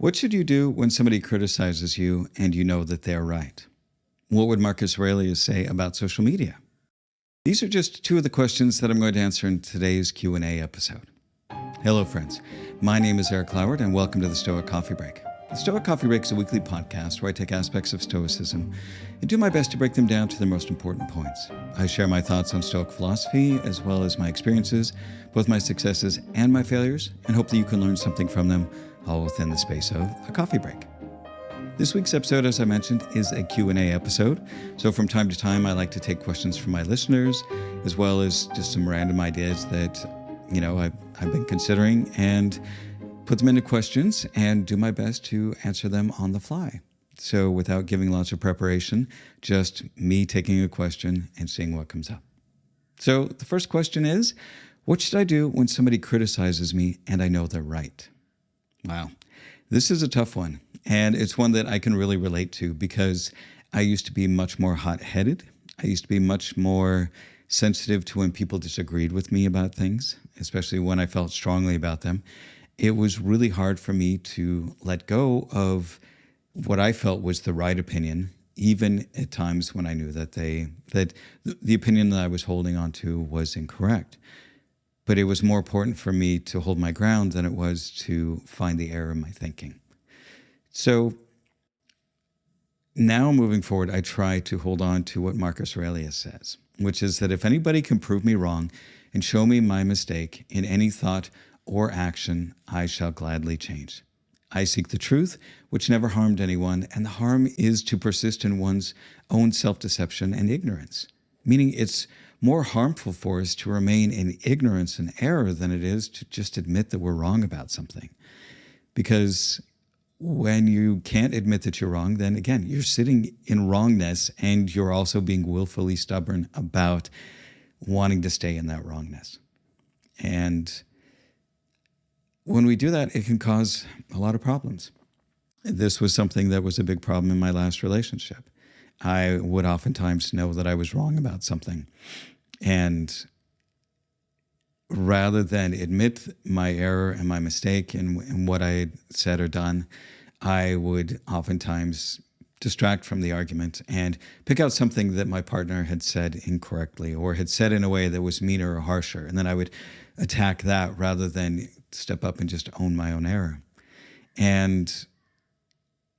What should you do when somebody criticizes you and you know that they're right? What would Marcus Aurelius say about social media? These are just two of the questions that I'm going to answer in today's Q&A episode. Hello, friends. My name is Eric Cloward, and welcome to the Stoic Coffee Break. The Stoic Coffee Break is a weekly podcast where I take aspects of Stoicism and do my best to break them down to their most important points. I share my thoughts on Stoic philosophy, as well as my experiences, both my successes and my failures, and hope that you can learn something from them, all within the space of a coffee break. This week's episode, as I mentioned, is a Q&A episode. So from time to time, I like to take questions from my listeners, as well as just some random ideas that, I've been considering, and put them into questions and do my best to answer them on the fly. So without giving lots of preparation, just me taking a question and seeing what comes up. So the first question is, what should I do when somebody criticizes me and I know they're right? Wow, this is a tough one. And it's one that I can really relate to because I used to be much more hot-headed. I used to be much more sensitive to when people disagreed with me about things, especially when I felt strongly about them. It was really hard for me to let go of what I felt was the right opinion, even at times when I knew that the opinion that I was holding on to was incorrect. But it was more important for me to hold my ground than it was to find the error in my thinking. So now moving forward, I try to hold on to what Marcus Aurelius says, which is that if anybody can prove me wrong and show me my mistake in any thought or action, I shall gladly change. I seek the truth, which never harmed anyone, and the harm is to persist in one's own self-deception and ignorance, meaning it's more harmful for us to remain in ignorance and error than it is to just admit that we're wrong about something. Because when you can't admit that you're wrong, then again, you're sitting in wrongness and you're also being willfully stubborn about wanting to stay in that wrongness. And when we do that, it can cause a lot of problems. This was something that was a big problem in my last relationship. I would oftentimes know that I was wrong about something. And rather than admit my error and my mistake and what I had said or done, I would oftentimes distract from the argument and pick out something that my partner had said incorrectly or had said in a way that was meaner or harsher. And then I would attack that rather than step up and just own my own error. And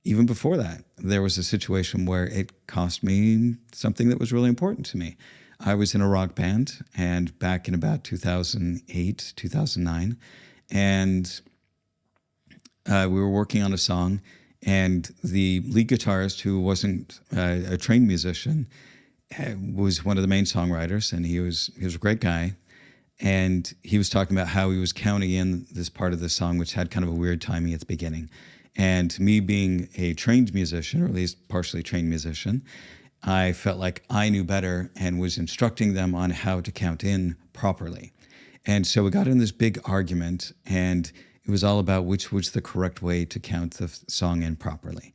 even before that, there was a situation where it cost me something that was really important to me. I was in a rock band, and back in about 2008, 2009, and we were working on a song, and the lead guitarist, who wasn't a trained musician, was one of the main songwriters, and he was a great guy. And he was talking about how he was counting in this part of the song, which had kind of a weird timing at the beginning. And me being a trained musician, or at least partially trained musician, I felt like I knew better and was instructing them on how to count in properly. And so we got in this big argument, and it was all about which was the correct way to count the song in properly.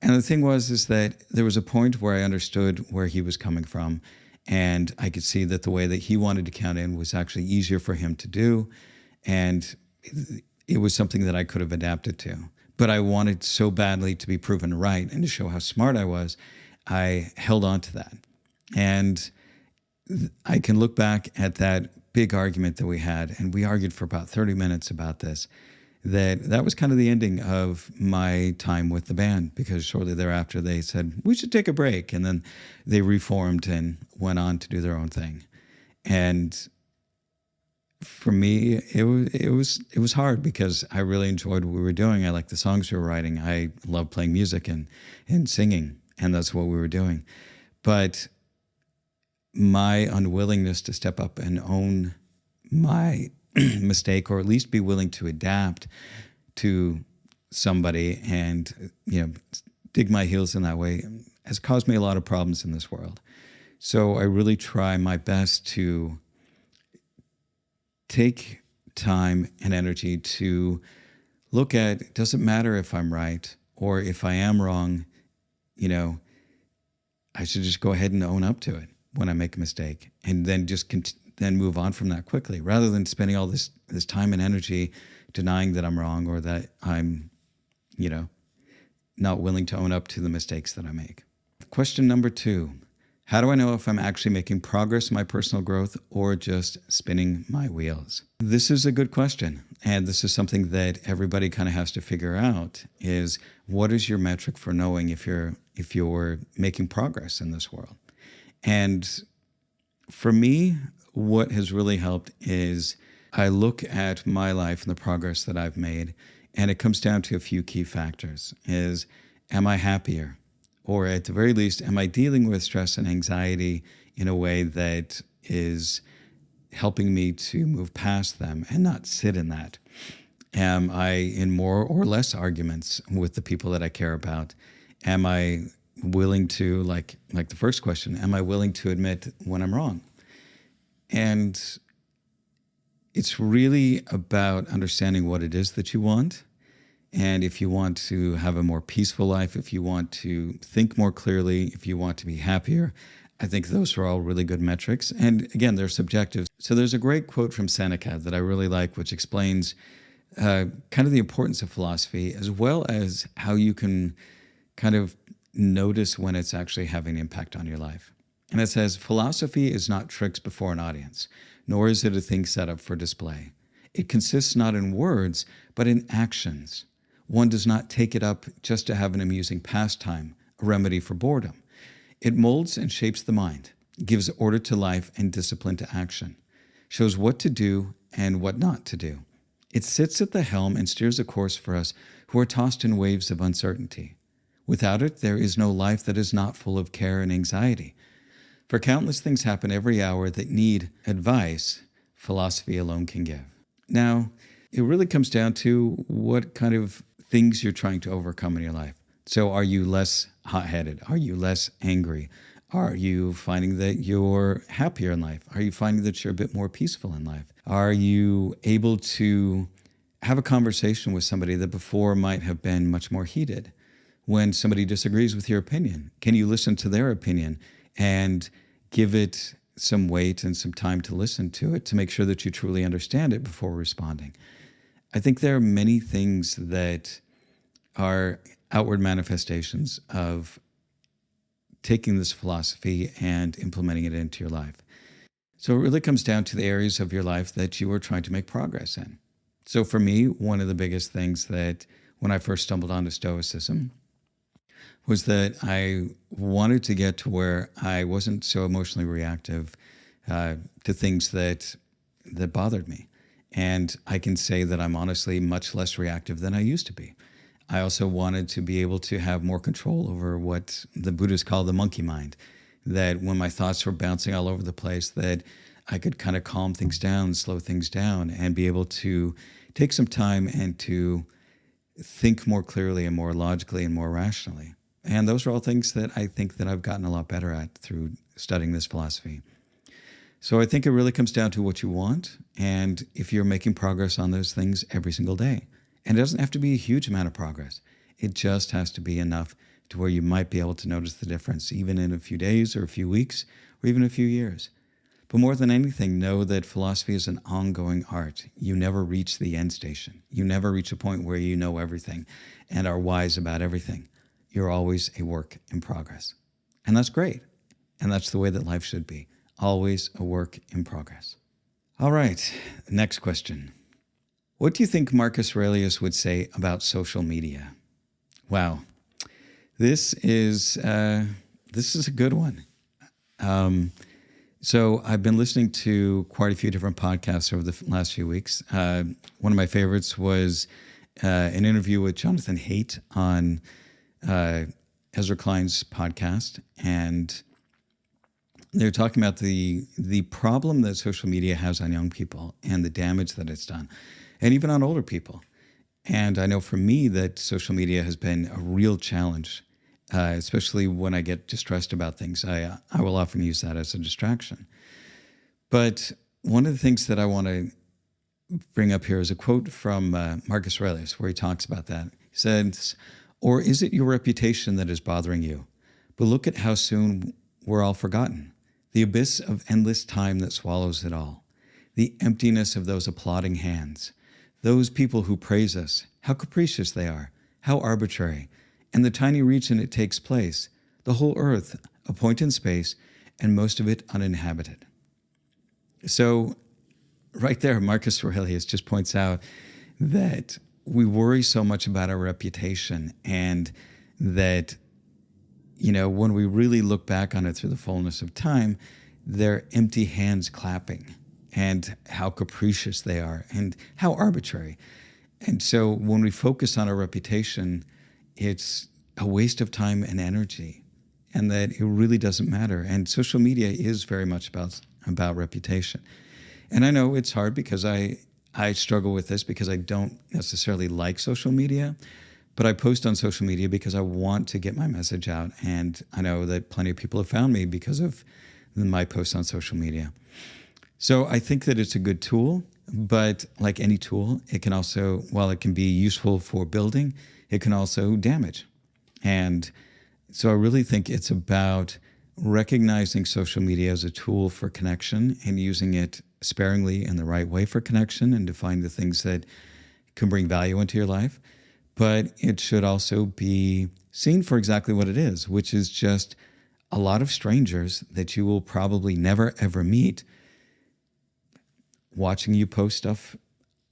And the thing is that there was a point where I understood where he was coming from, and I could see that the way that he wanted to count in was actually easier for him to do, and it was something that I could have adapted to. But I wanted so badly to be proven right and to show how smart I was, I held on to that. And I can look back at that big argument that we had, and we argued for about 30 minutes about this, that was kind of the ending of my time with the band, because shortly thereafter they said, we should take a break. And then they reformed and went on to do their own thing. And for me, it was hard because I really enjoyed what we were doing. I liked the songs we were writing. I loved playing music and singing, and that's what we were doing. But my unwillingness to step up and own my mistake, or at least be willing to adapt to somebody and dig my heels in that way, has caused me a lot of problems in this world. So I really try my best to take time and energy to look at, it doesn't matter if I'm right or if I am wrong, I should just go ahead and own up to it when I make a mistake, and then just then move on from that quickly, rather than spending all this time and energy denying that I'm wrong or that I'm not willing to own up to the mistakes that I make. Question number 2. How do I know if I'm actually making progress in my personal growth or just spinning my wheels? This is a good question. And this is something that everybody kind of has to figure out is what is your metric for knowing if you're making progress in this world? And for me, what has really helped is I look at my life and the progress that I've made, and it comes down to a few key factors. Am I happier? Or at the very least, am I dealing with stress and anxiety in a way that is helping me to move past them and not sit in that? Am I in more or less arguments with the people that I care about? Am I willing to, like the first question, am I willing to admit when I'm wrong? And it's really about understanding what it is that you want. And if you want to have a more peaceful life, if you want to think more clearly, if you want to be happier, I think those are all really good metrics. And again, they're subjective. So there's a great quote from Seneca that I really like, which explains kind of the importance of philosophy, as well as how you can kind of notice when it's actually having an impact on your life. And it says, philosophy is not tricks before an audience, nor is it a thing set up for display. It consists not in words, but in actions. One does not take it up just to have an amusing pastime, a remedy for boredom. It molds and shapes the mind, gives order to life and discipline to action, shows what to do and what not to do. It sits at the helm and steers a course for us who are tossed in waves of uncertainty. Without it, there is no life that is not full of care and anxiety. For countless things happen every hour that need advice philosophy alone can give. Now, it really comes down to what kind of things you're trying to overcome in your life. So are you less hot-headed? Are you less angry? Are you finding that you're happier in life? Are you finding that you're a bit more peaceful in life? Are you able to have a conversation with somebody that before might have been much more heated? When somebody disagrees with your opinion, can you listen to their opinion and give it some weight and some time to listen to it to make sure that you truly understand it before responding? I think there are many things that are outward manifestations of taking this philosophy and implementing it into your life. So it really comes down to the areas of your life that you are trying to make progress in. So for me, one of the biggest things that when I first stumbled onto Stoicism was that I wanted to get to where I wasn't so emotionally reactive to things that bothered me. And I can say that I'm honestly much less reactive than I used to be. I also wanted to be able to have more control over what the Buddhists call the monkey mind, that when my thoughts were bouncing all over the place, that I could kind of calm things down, slow things down, and be able to take some time and to think more clearly and more logically and more rationally. And those are all things that I think that I've gotten a lot better at through studying this philosophy. So I think it really comes down to what you want and if you're making progress on those things every single day. And it doesn't have to be a huge amount of progress. It just has to be enough to where you might be able to notice the difference, even in a few days or a few weeks or even a few years. But more than anything, know that philosophy is an ongoing art. You never reach the end station. You never reach a point where you know everything and are wise about everything. You're always a work in progress. And that's great. And that's the way that life should be. Always a work in progress. All right, next question. What do you think Marcus Aurelius would say about social media? Wow, this is a good one. So I've been listening to quite a few different podcasts over the last few weeks. One of my favorites was an interview with Jonathan Haidt on Ezra Klein's podcast, and they're talking about the problem that social media has on young people and the damage that it's done, and even on older people. And I know for me that social media has been a real challenge, especially when I get distressed about things. I will often use that as a distraction. But one of the things that I want to bring up here is a quote from Marcus Aurelius, where he talks about that. He says, "Or is it your reputation that is bothering you? But look at how soon we're all forgotten. The abyss of endless time that swallows it all. The emptiness of those applauding hands. Those people who praise us, how capricious they are, How arbitrary. And the tiny region it takes place, the whole earth, a point in space, and most of it uninhabited. So right there, Marcus Aurelius just points out that we worry so much about our reputation, and that, when we really look back on it through the fullness of time, they're empty hands clapping, and how capricious they are, and how arbitrary. And so when we focus on our reputation, it's a waste of time and energy, and that it really doesn't matter. And social media is very much about reputation. And I know it's hard because I struggle with this because I don't necessarily like social media, but I post on social media because I want to get my message out. And I know that plenty of people have found me because of my posts on social media. So I think that it's a good tool, but like any tool, it can also, while it can be useful for building, it can also damage. And so I really think it's about recognizing social media as a tool for connection and using it sparingly in the right way for connection and to find the things that can bring value into your life. But it should also be seen for exactly what it is, which is just a lot of strangers that you will probably never, ever meet watching you post stuff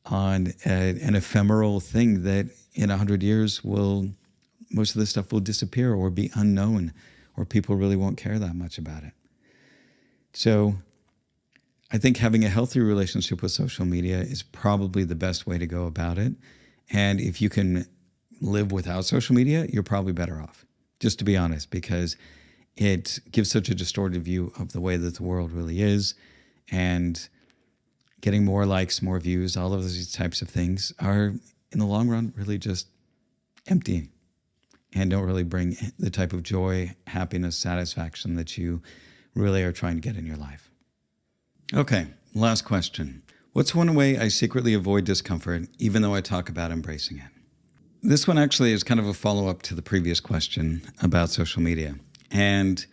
on an ephemeral thing that in 100 years most of this stuff will disappear or be unknown, or people really won't care that much about it. So I think having a healthy relationship with social media is probably the best way to go about it. And if you can live without social media, you're probably better off, just to be honest, because it gives such a distorted view of the way that the world really is. And getting more likes, more views, all of these types of things are, in the long run, really just empty and don't really bring the type of joy, happiness, satisfaction that you really are trying to get in your life. Okay, last question. What's one way I secretly avoid discomfort, even though I talk about embracing it? This one actually is kind of a follow-up to the previous question about social media. And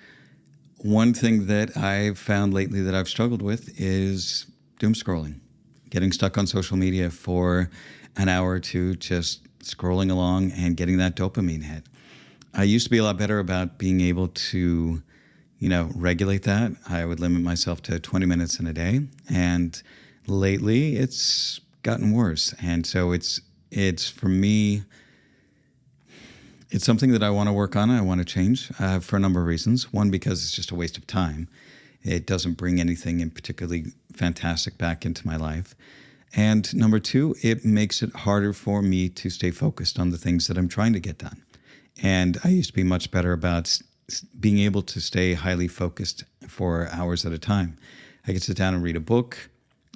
one thing that I've found lately that I've struggled with is doom scrolling, getting stuck on social media for an hour or two, just scrolling along and getting that dopamine hit. I used to be a lot better about being able to, regulate that. I would limit myself to 20 minutes in a day. And lately it's gotten worse. And so it's for me, it's something that I want to work on. I want to change for a number of reasons. One, because it's just a waste of time. It doesn't bring anything in particularly fantastic back into my life. And number two, it makes it harder for me to stay focused on the things that I'm trying to get done. And I used to be much better about being able to stay highly focused for hours at a time. I could sit down and read a book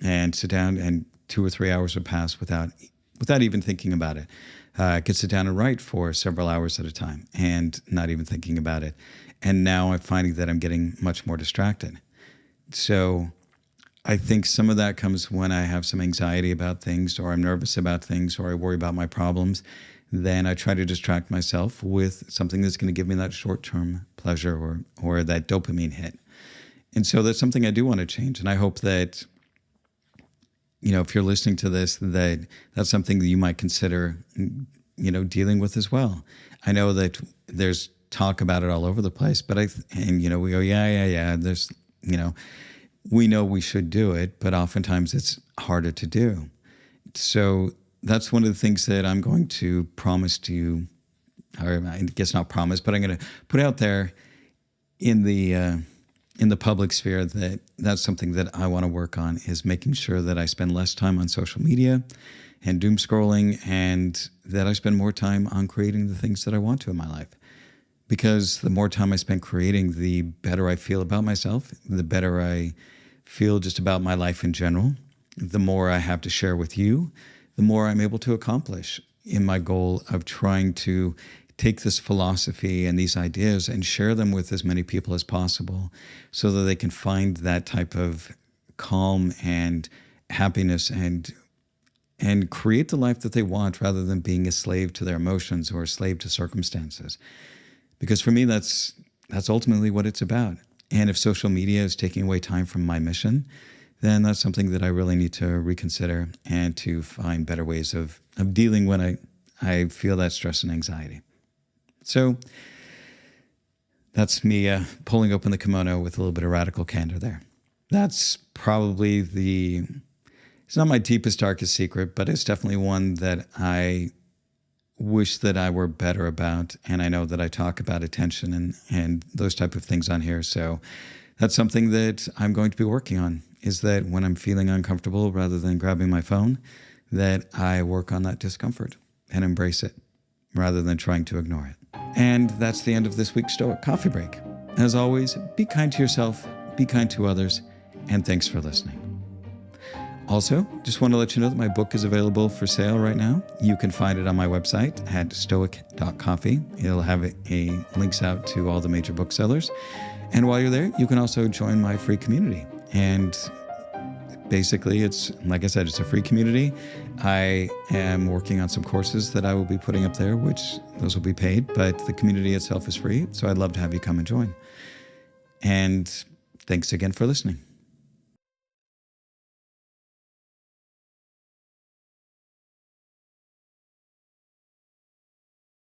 and sit down and 2 or 3 hours would pass without even thinking about it. I could sit down and write for several hours at a time and not even thinking about it. And now I'm finding that I'm getting much more distracted. So I think some of that comes when I have some anxiety about things, or I'm nervous about things, or I worry about my problems. Then I try to distract myself with something that's going to give me that short-term pleasure or that dopamine hit. And so that's something I do want to change. And I hope that, if you're listening to this, that's something that you might consider, dealing with as well. I know that there's talk about it all over the place, but we go, yeah. There's, we know we should do it, but oftentimes it's harder to do. So that's one of the things that I'm going to promise to you, or I guess not promise, but I'm going to put out there in the public sphere that's something that I want to work on, is making sure that I spend less time on social media and doom scrolling, and that I spend more time on creating the things that I want to in my life. Because the more time I spend creating, the better I feel about myself, the better I feel just about my life in general, the more I have to share with you, the more I'm able to accomplish in my goal of trying to take this philosophy and these ideas and share them with as many people as possible so that they can find that type of calm and happiness and create the life that they want, rather than being a slave to their emotions or a slave to circumstances. Because for me, that's ultimately what it's about. And if social media is taking away time from my mission, then that's something that I really need to reconsider and to find better ways of dealing when I feel that stress and anxiety. So that's me pulling open the kimono with a little bit of radical candor there. That's probably it's not my deepest, darkest secret, but it's definitely one that I wish that I were better about. And I know that I talk about attention and those type of things on here. So that's something that I'm going to be working on, is that when I'm feeling uncomfortable, rather than grabbing my phone, that I work on that discomfort and embrace it rather than trying to ignore it. And that's the end of this week's Stoic Coffee Break. As always, be kind to yourself, be kind to others, and thanks for listening. Also, just want to let you know that my book is available for sale right now. You can find it on my website at stoic.coffee. It'll have links out to all the major booksellers. And while you're there, you can also join my free community. And basically, it's, like I said, it's a free community. I am working on some courses that I will be putting up there, which those will be paid, but the community itself is free. So I'd love to have you come and join. And thanks again for listening.